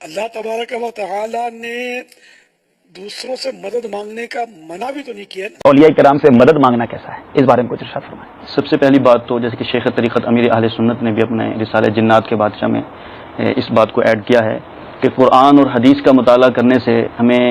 اللہ تبارک و تعالی نے دوسروں سے مدد مانگنے کا منع بھی تو نہیں کیا نا۔ اولیاء کرام سے مدد مانگنا کیسا ہے، اس بارے میں کچھ ارشاد فرمائیں۔ سب سے پہلی بات تو جیسے کہ شیخ طریقت امیر اہل سنت نے بھی اپنے رسالہ جنات کے بادشاہ میں اس بات کو ایڈ کیا ہے کہ قرآن اور حدیث کا مطالعہ کرنے سے ہمیں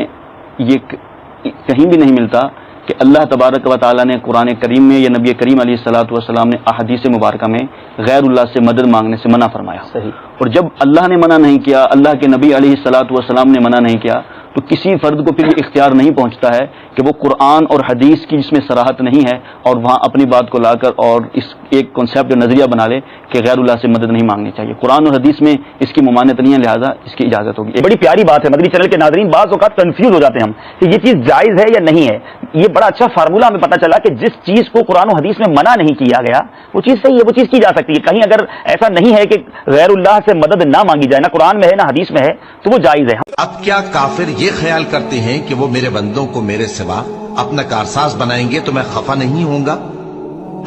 یہ کہیں بھی نہیں ملتا کہ اللہ تبارک و تعالیٰ نے قرآن کریم میں یا نبی کریم علیہ الصلوۃ والسلام نے احادیث مبارکہ میں غیر اللہ سے مدد مانگنے سے منع فرمایا۔ صحیح۔ اور جب اللہ نے منع نہیں کیا، اللہ کے نبی علیہ الصلوۃ والسلام نے منع نہیں کیا، تو کسی فرد کو پھر یہ اختیار نہیں پہنچتا ہے کہ وہ قرآن اور حدیث کی جس میں صراحت نہیں ہے اور وہاں اپنی بات کو لا کر اور اس ایک کنسیپٹ اور نظریہ بنا لے کہ غیر اللہ سے مدد نہیں مانگنی چاہیے۔ قرآن اور حدیث میں اس کی ممانعت نہیں ہے، لہٰذا اس کی اجازت ہوگی۔ بڑی پیاری بات ہے، مدنی چینل کے ناظرین بعض اوقات کنفیوز ہو جاتے ہیں ہم کہ یہ چیز جائز ہے یا نہیں ہے۔ یہ بڑا اچھا فارمولہ ہمیں پتہ چلا کہ جس چیز کو قرآن و حدیث میں منع نہیں کیا گیا وہ چیز صحیح ہے، وہ چیز کی جا سکتی ہے۔ کہیں اگر ایسا نہیں ہے کہ غیر اللہ سے مدد نہ مانگی جائے، نہ قرآن میں ہے نہ حدیث میں ہے، تو وہ جائز ہے۔ اب کیا کافر یہ خیال کرتے ہیں کہ وہ میرے بندوں کو میرے سوا اپنا کارساز بنائیں گے تو میں خفا نہیں ہوں گا؟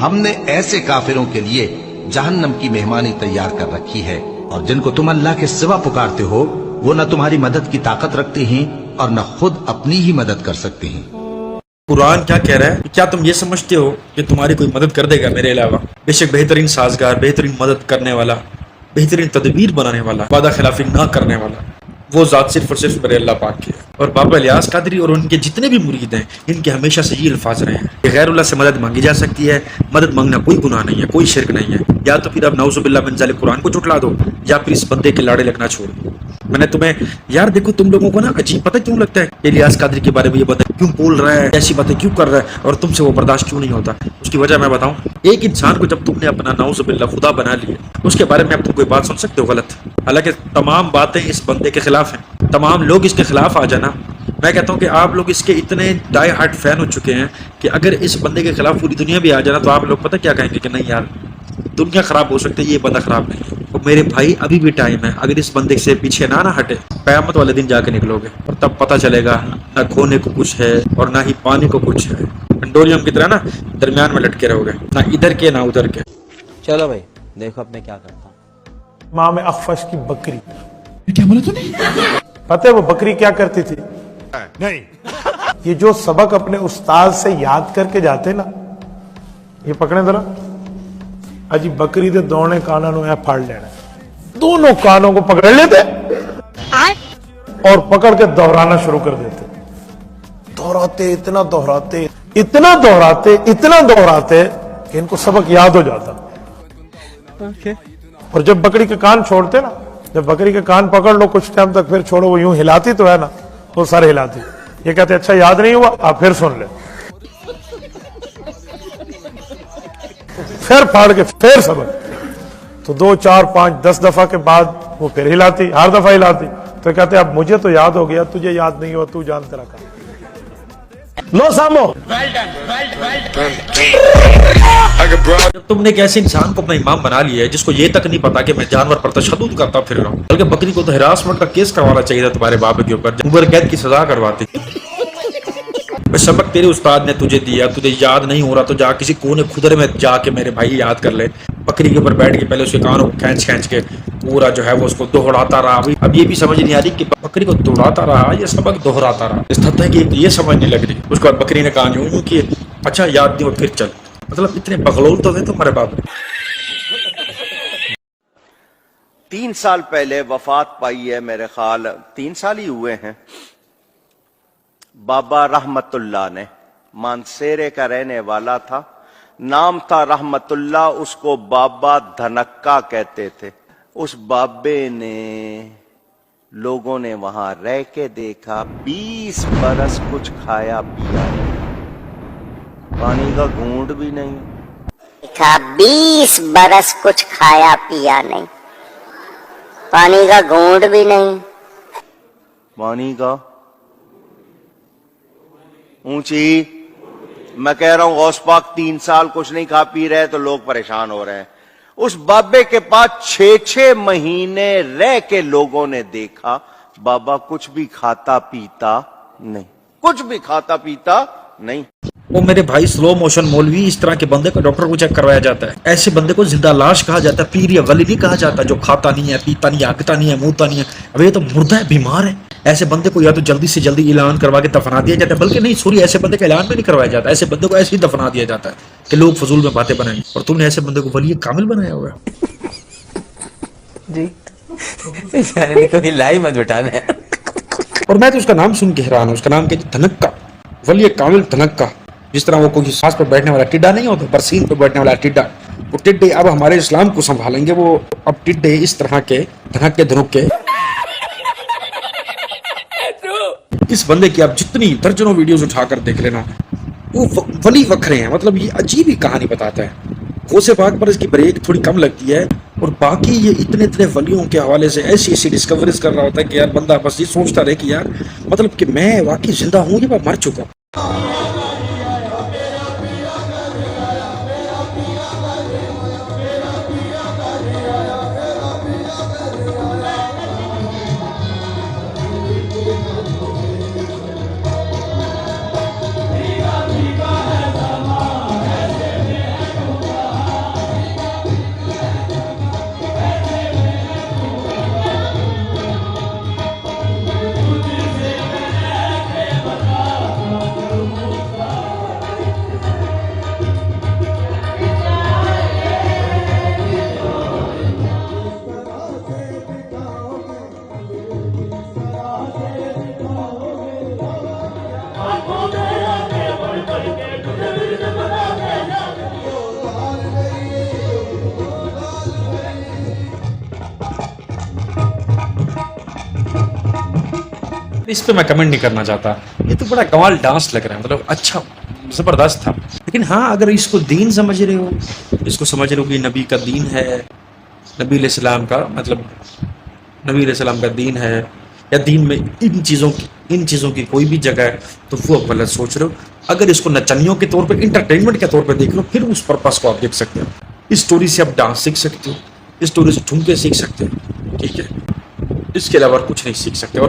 ہم نے ایسے کافروں کے لیے جہنم کی مہمانی تیار کر رکھی ہے، اور جن کو تم اللہ کے سوا پکارتے ہو وہ نہ تمہاری مدد کی طاقت رکھتے ہیں اور نہ خود اپنی ہی مدد کر سکتے ہیں۔ قرآن کیا کہہ رہا ہے؟ کیا تم یہ سمجھتے ہو کہ تمہاری کوئی مدد کر دے گا میرے علاوہ؟ بے شک بہترین سازگار، بہترین مدد کرنے والا، بہترین تدبیر بنانے والا، وعدہ خلافی نہ کرنے والا وہ ذات صرف اور صرف میرے اللہ پاک کی ہے۔ اور بابا الیاس قادری اور ان کے جتنے بھی مرید ہیں ان کے ہمیشہ سے یہ الفاظ رہے ہیں کہ غیر اللہ سے مدد مانگی جا سکتی ہے، مدد مانگنا کوئی گناہ نہیں ہے، کوئی شرک نہیں ہے۔ یا تو پھر اب نعوذ باللہ من ذالک قرآن کو جھٹلا دو یا پھر اس بندے کے لاڑے لگنا چھوڑ دو۔ میں نے تمہیں یار دیکھو، تم لوگوں کو نا عجیب پتہ کیوں لگتا ہے کہ الیاس قادری کے بارے میں یہ باتیں کیوں بول رہا ہے، ایسی باتیں کیوں کر رہا ہے اور تم سے وہ برداشت کیوں نہیں ہوتا؟ اس کی وجہ میں بتاؤں۔ ایک انسان کو جب تم نے اپنا نعوذ باللہ خدا بنا لیا، اس کے بارے میں اب تم کوئی بات سن سکتے ہو غلط؟ حالانکہ تمام باتیں اس بندے کے خلاف ہیں، تمام لوگ اس کے خلاف آ جانا۔ میں کہتا ہوں کہ آپ لوگ اس کے اتنے ڈائی ہارٹ فین ہو چکے ہیں کہ اگر اس بندے کے خلاف پوری دنیا بھی آ جانا تو آپ لوگ پتہ کیا کہیں گے کہ نہیں یار دنیا خراب ہو سکتی ہے، یہ بندہ خراب نہیں ہے۔ تو میرے بھائی ابھی بھی ٹائم ہے، اگر اس بندے سے پیچھے نہ ہٹے قیامت والے دن جا کے نکلو گے اور تب پتہ چلے گا نہ کھونے کو کچھ ہے اور نہ ہی پانے کو کچھ ہے۔ انڈوریم کی طرح نا درمیان میں لٹکے رہو گے، نہ ادھر کے نہ ادھر کے۔ چلو بھائی دیکھو اب میں کیا کرتا ہوں۔ امام اخفش کی بکری، کیا بولا تو نہیں پتہ ہے وہ بکری کیا کرتی تھی؟ نہیں، یہ جو سبق اپنے استاد سے یاد کر کے جاتے نا، یہ پکڑیں ذرا اجی بکری دے دونے کانوں نو پھاڑ لینا، دونوں کانوں کو پکڑ لیتے اور پکڑ کے دہرانا شروع کر دیتے، دہراتے اتنا دہراتے اتنا دہراتے اتنا دہراتے کہ ان کو سبق یاد ہو جاتا۔ اور جب بکری کے کان چھوڑتے نا، جب بکری کے کان پکڑ لو کچھ ٹائم تک پھر چھوڑو، وہ یوں ہلاتی تو ہے نا، وہ سارے ہلاتی، یہ کہتے اچھا یاد نہیں ہوا، آپ پھر سن لیں، پھر پھاڑ کے پھر سبق، تو 2 4 5 10 دفعہ کے بعد وہ پھر ہلاتی، ہر دفعہ ہلاتی، تو کہتے اب مجھے تو یاد ہو گیا، تجھے یاد نہیں ہوا، تو جان تیرا کام۔ لو سامو، جب تم نے ایک ایسے انسان کو اپنا امام بنا لیا ہے جس کو یہ تک نہیں پتا کہ میں جانور پر تشدد کرتا پھر رہا ہوں، بلکہ بکری کو تو ہراسمنٹ کا کیس کروانا چاہیے تھا تمہارے باپ کے اوپر، عمر قید کی سزا کرواتے۔ سبق تیرے استاد نے تجھے دیا، تجھے یاد نہیں ہو رہا تو جا کسی کونے خدرے میں جا کے میرے بھائی یاد کر لے۔ بکری کے اوپر بیٹھ کے پہلے اس کے کانوں کو کھینچ کے پورا جو ہے وہ اس کو دوہراتا رہا۔ اب یہ بھی سمجھ نہیں آ رہی کہ بکری کو دوہراتا رہا یا سبق دوہراتا رہا، اس حد تک کہ یہ سمجھ نہیں لگ رہی۔ اس کو بکری نے کہا یوں کہ اچھا یاد نہیں ہو پھر چل، مطلب اتنے بغلول تو تھے تمہارے باپ نے۔ 3 سال پہلے وفات پائی ہے، میرے خیال 3 سال ہی ہوئے ہیں، بابا رحمت اللہ نے، مانسیرے کا رہنے والا تھا، نام تھا رحمت اللہ، اس کو بابا دھنکا کہتے تھے۔ اس بابے نے لوگوں نے وہاں رہ کے دیکھا 20 برس کچھ کھایا پیا نہیں، پانی کا گھونٹ بھی نہیں، 20 برس کچھ کھایا پیا نہیں، پانی کا گھونٹ بھی نہیں، پانی کا اونچی، میں کہہ رہا ہوں غوث پاک 3 سال کچھ نہیں کھا پی رہے تو لوگ پریشان ہو رہے ہیں۔ اس بابے کے پاس 6 مہینے رہ کے لوگوں نے دیکھا بابا کچھ بھی کھاتا پیتا نہیں، کچھ بھی کھاتا پیتا نہیں۔ وہ میرے بھائی سلو موشن مولوی، اس طرح کے بندے کو ڈاکٹر کو چیک کروایا جاتا ہے. ایسے بندے کو زندہ لاش کہا جاتا ہے، پیر یا ولی نہیں کہا جاتا، جو کھاتا نہیں ہے، پیتا نہیں ہے، ہگتا نہیں ہے، منہتا نہیں ہے. اب یہ تو مردہ ہے، بیمار ہے. ایسے بندے کو یا تو جلدی سے جلدی اعلان کروا کے دفنا دیا جاتا ہے، بلکہ نہیں سوری، ایسے بندے کا اعلان بھی نہیں کروایا جاتا، ایسے بندے کو ایسے ہی دفنا دیا جاتا ہے کہ لوگ فضول میں باتیں بنائیں. اور تم نے ایسے بندے کو ولی کامل بنایا ہوا ہے. جی یعنی کوئی لائی مت بٹانا ہے. اور میں تو اس کا نام سن کے حیران ہوں. اس کا نام کیا؟ دھنکا، ولی کامل دھنکا. جس طرح وہ کوئی سانس پہ بیٹھنے والا ٹڈا نہیں ہوتا، برسین پہ بیٹھنے والا ٹڈا، وہ ٹڈے اب ہمارے اسلام کو سنبھالیں گے. وہ اب ٹڈے اس طرح کے دھنکے دھنکے. اس بندے کی آپ جتنی درجنوں ویڈیوز اٹھا کر دیکھ لینا، وہ ولی وکھرے ہیں. مطلب یہ عجیب ہی کہانی بتاتا ہے. غوث پاک پر اس کی بریک تھوڑی کم لگتی ہے، اور باقی یہ اتنے ولیوں کے حوالے سے ایسی ڈسکوریز کر رہا ہوتا ہے کہ یار بندہ بس یہ سوچتا رہے کہ یار مطلب کہ میں واقعی زندہ ہوں یا میں مر چکا. اس پہ میں کمنٹ نہیں کرنا چاہتا. یہ تو بڑا کمال ڈانس لگ رہا ہے، مطلب اچھا زبردست تھا. لیکن ہاں اگر اس کو دین سمجھ رہے ہو، اس کو سمجھ رہے ہو کہ نبی کا دین ہے، نبی علیہ السلام کا مطلب نبی علیہ السلام کا دین ہے، یا دین میں ان چیزوں کی کوئی بھی جگہ ہے، تو وہ آپ غلط سوچ رہے ہو. اگر اس کو نچنیوں کے طور پہ، انٹرٹینمنٹ کے طور پہ دیکھ لو، پھر اس پرپس کو آپ دیکھ سکتے ہو. اس سٹوری سے آپ ڈانس سیکھ سکتے ہو، اس سٹوری سے ٹھمکے سیکھ سکتے ہو، ٹھیک ہے. اس کے علاوہ کچھ نہیں سیکھ سکتے. اور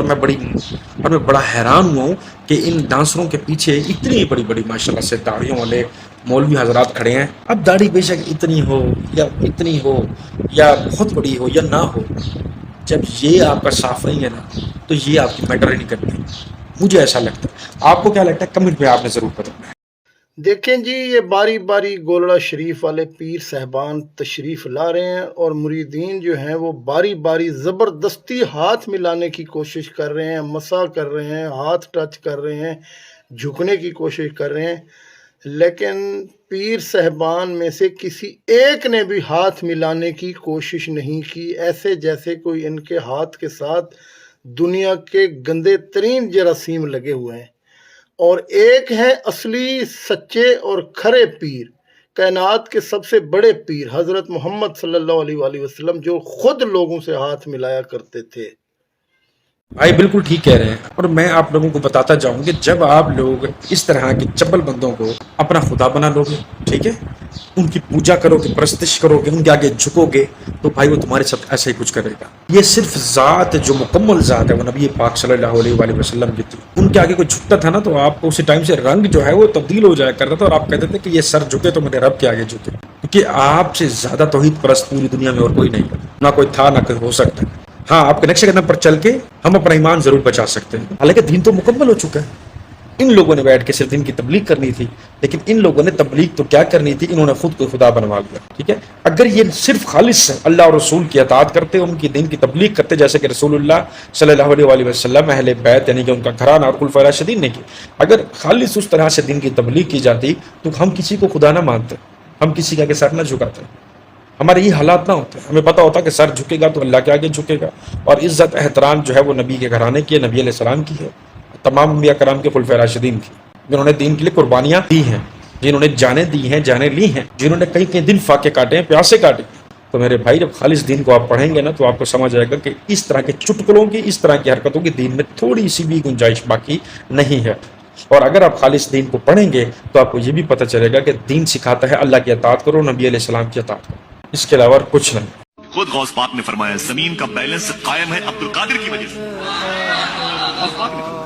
میں بڑا حیران ہوا ہوں کہ ان ڈانسروں کے پیچھے اتنی بڑی ماشاءاللہ سے داڑھیوں والے مولوی حضرات کھڑے ہیں. اب داڑھی بے شک اتنی ہو یا بہت بڑی ہو یا نہ ہو، جب یہ آپ کا صاف نہیں ہے نا، تو یہ آپ کی میٹر ہی نہیں کرتی. مجھے ایسا لگتا ہے. آپ کو کیا لگتا ہے؟ کمنٹ میں آپ نے ضرور بتانا ہے. دیکھیں جی، یہ باری باری گولڑا شریف والے پیر صاحبان تشریف لا رہے ہیں، اور مریدین جو ہیں وہ باری باری زبردستی ہاتھ ملانے کی کوشش کر رہے ہیں، مسا کر رہے ہیں، ہاتھ ٹچ کر رہے ہیں، جھکنے کی کوشش کر رہے ہیں. لیکن پیر صاحبان میں سے کسی ایک نے بھی ہاتھ ملانے کی کوشش نہیں کی، ایسے جیسے کوئی ان کے ہاتھ کے ساتھ دنیا کے گندے ترین جراثیم لگے ہوئے ہیں. اور ایک ہیں اصلی سچے اور کھرے پیر، کائنات کے سب سے بڑے پیر حضرت محمد صلی اللہ علیہ وآلہ وسلم، جو خود لوگوں سے ہاتھ ملایا کرتے تھے. بھائی بالکل ٹھیک کہہ رہے ہیں. اور میں آپ لوگوں کو بتاتا جاؤں کہ جب آپ لوگ اس طرح کے چپل بندوں کو اپنا خدا بنا لو گے، ٹھیک ہے، ان کی پوجا کرو گے، پرستش کرو گے، ان کے آگے جھکو گے، تو بھائی وہ تمہارے ساتھ ایسا ہی کچھ کرے گا. یہ صرف ذات جو مکمل ذات ہے وہ نبی پاک صلی اللہ علیہ وآلہ وسلم کی تھی. ان کے آگے کوئی جھکتا تھا نا، تو آپ کو اسی ٹائم سے رنگ جو ہے وہ تبدیل ہو جایا کرتا تھا، اور آپ کہتے تھے کہ یہ سر جھکے تو میرے رب کے آگے جھکے. کیونکہ آپ سے زیادہ توحید پرست پوری دنیا میں اور کوئی نہیں، نہ کوئی تھا نہ کوئی ہو سکتا ہے. ہاں آپ کے نقشے قدم پر چل کے ہم اپنا ایمان ضرور بچا سکتے ہیں، حالانکہ دین تو مکمل ہو چکا ہے. ان لوگوں نے بیٹھ کے صرف دین کی تبلیغ کرنی تھی، لیکن ان لوگوں نے تبلیغ تو کیا کرنی تھی، انہوں نے خود کو خدا بنوا لیا. ٹھیک ہے، اگر یہ صرف خالص اللہ اور رسول کی اطاعت کرتے، ان کی دین کی تبلیغ کرتے، جیسے کہ رسول اللہ صلی اللہ علیہ وآلہ وسلم، اہل بیت یعنی کہ ان کا گھرانہ اور خلفائے راشدین نے کی، اگر خالص اس طرح سے دین کی تبلیغ کی جاتی تو ہم کسی کو خدا نہ مانتے، ہم کسی کے آگے سر نہ جھکاتے، ہمارے یہ حالات نہ ہوتے. ہمیں پتہ ہوتا کہ سر جھکے گا تو اللہ کے آگے جھکے گا، اور عزت احترام جو ہے وہ نبی کے گھرانے کی ہے، نبی علیہ السلام کی ہے، تمام انبیاء کرام کے خلفائے راشدین کی، جنہوں نے دین کے لیے قربانیاں دی ہیں، جنہوں نے جانیں دی ہیں، جانیں لی ہیں، جنہوں نے کئی کئی دن فاقے کاٹے ہیں، پیاسے کاٹے. تو میرے بھائی جب خالص دین کو آپ پڑھیں گے نا، تو آپ کو سمجھ آئے گا کہ اس طرح کے چٹکلوں کی، اس طرح کی حرکتوں کی دین میں تھوڑی سی بھی گنجائش باقی نہیں ہے. اور اگر آپ خالص دین کو پڑھیں گے تو آپ کو یہ بھی پتہ چلے گا کہ دین سکھاتا ہے اللہ کی اطاعت کرو، نبی علیہ السلام کی اطاعت کرو، اس کے علاوہ کچھ نہیں. خود غوث پاک نے فرمایا زمین کا بیلنس قائم ہے عبد القادر کی وجہ سے. غوث پاک نے فرمایا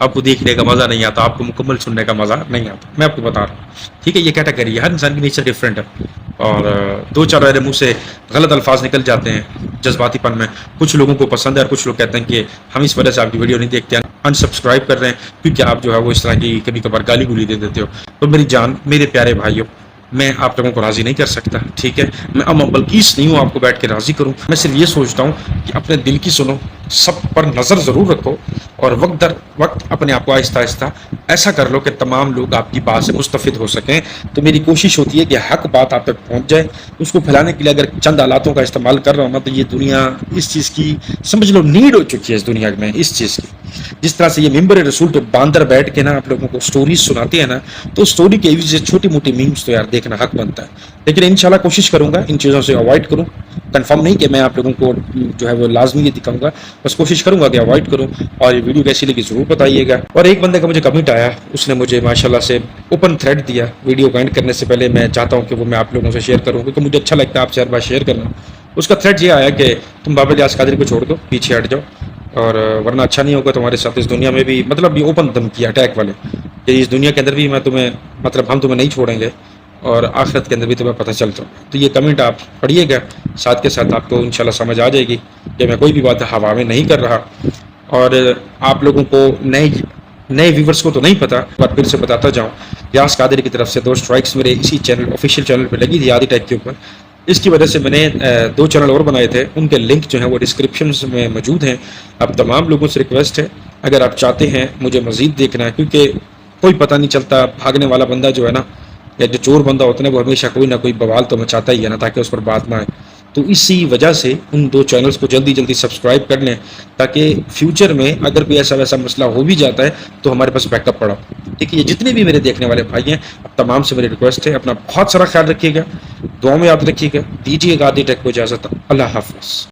آپ کو دیکھنے کا مزہ نہیں آتا, آپ کو مکمل سننے کا مزہ نہیں آتا. میں آپ کو بتا رہا ہوں, ٹھیک ہے, یہ کیٹیگری ہے, ہر انسان کی نیچر ڈفرینٹ ہے, اور دو چار میرے منہ سے غلط الفاظ نکل جاتے ہیں جذباتی پن میں. کچھ لوگوں کو پسند ہے اور کچھ لوگ کہتے ہیں کہ ہم اس وجہ سے آپ کی ویڈیو نہیں دیکھتے ہیں, انسبسکرائب کر رہے ہیں کیونکہ آپ جو ہے وہ اس طرح کی کبھی کبھار گالی گولی دے دیتے ہو. تو میری جان, میرے پیارے بھائیوں, میں آپ لوگوں کو راضی نہیں کر سکتا, ٹھیک ہے, میں اب بلکیس نہیں ہوں آپ کو بیٹھ کے راضی کروں. میں صرف یہ سوچتا ہوں کہ اپنے دل کی سنو, سب پر نظر ضرور رکھو, اور وقت در وقت اپنے آپ کو آہستہ آہستہ ایسا کر لو کہ تمام لوگ آپ کی بات سے مستفید ہو سکیں. تو میری کوشش ہوتی ہے کہ حق بات آپ تک پہنچ جائے. اس کو پھیلانے کے لیے اگر چند آلاتوں کا استعمال کر رہا ہوں نا, تو یہ دنیا اس چیز کی سمجھ لو نیڈ ہو چکی ہے اس دنیا میں اس چیز کی. جس طرح سے یہ ممبر رسول تو باندر بیٹھ کے نا آپ لوگوں کو سٹوریز سناتے ہیں نا, تو سٹوری کے ایوز سے چھوٹی موٹی میمز تو یار دیکھنا حق بنتا ہے. لیکن انشاءاللہ کوشش کروں گا ان چیزوں سے اوائڈ کروں. کنفرم نہیں کہ میں آپ لوگوں کو جو ہے وہ لازمی یہ دکھاؤں گا, بس کوشش کروں گا کہ اوائڈ کروں. اور یہ ویڈیو کیسی لگی ضرور بتائیے گا. اور ایک بندے کا مجھے کمنٹ آیا, اس نے مجھے ماشاءاللہ سے اوپن تھریڈ دیا. ویڈیو کو اینڈ کرنے سے پہلے میں چاہتا ہوں کہ وہ میں آپ لوگوں سے شیئر کروں, کیونکہ مجھے اچھا لگتا ہے آپ سے ہر بار شیئر کرنا. اس کا تھریڈ یہ آیا کہ تم بابا الیاس قادری کو چھوڑ دو, پیچھے ہٹ جاؤ, اور ورنہ اچھا نہیں ہوگا تمہارے ساتھ اس دنیا میں بھی. مطلب یہ اوپن دھمکی اٹیک والے کہ اس دنیا کے اندر بھی میں تمہیں, مطلب ہم تمہیں نہیں چھوڑیں گے, اور آخرت کے اندر بھی تمہیں پتہ چلتا ہوں. تو یہ کمنٹ آپ پڑھیے گا, ساتھ کے ساتھ آپ کو انشاءاللہ سمجھ آ جائے گی کہ میں کوئی بھی بات ہوا میں نہیں کر رہا. اور آپ لوگوں کو نئے ویورز کو تو نہیں پتا, بات پھر سے بتاتا جاؤں, الیاس قادری کی طرف سے 2 اسٹرائکس میرے اسی چینل آفیشیل چینل پہ لگی تھی آدھی ٹیک کے اوپر. اس کی وجہ سے میں نے 2 چینل اور بنائے تھے, ان کے لنک جو ہیں وہ ڈسکرپشن میں موجود ہیں. اب تمام لوگوں سے ریکویسٹ ہے, اگر آپ چاہتے ہیں مجھے مزید دیکھنا ہے, کیونکہ کوئی پتہ نہیں چلتا, بھاگنے والا بندہ جو ہے نا, یا جو چور بندہ ہوتا ہے وہ ہمیشہ کوئی نہ کوئی بوال تو مچاتا ہی ہے نا, تاکہ اس پر بات نہ آئے. تو اسی وجہ سے ان 2 چینلز کو جلدی سبسکرائب کر لیں, تاکہ فیوچر میں اگر کوئی ایسا ویسا مسئلہ ہو بھی جاتا ہے تو ہمارے پاس بیک اپ پڑا. ٹھیک ہے, یہ جتنے بھی میرے دیکھنے والے بھائی ہیں, اب تمام سے میری ریکویسٹ ہے, اپنا بہت سارا خیال رکھیے گا, دعاؤں میں یاد رکھیے گا. دیجیے گا آدھی ٹیک کو اجازت. اللہ حافظ.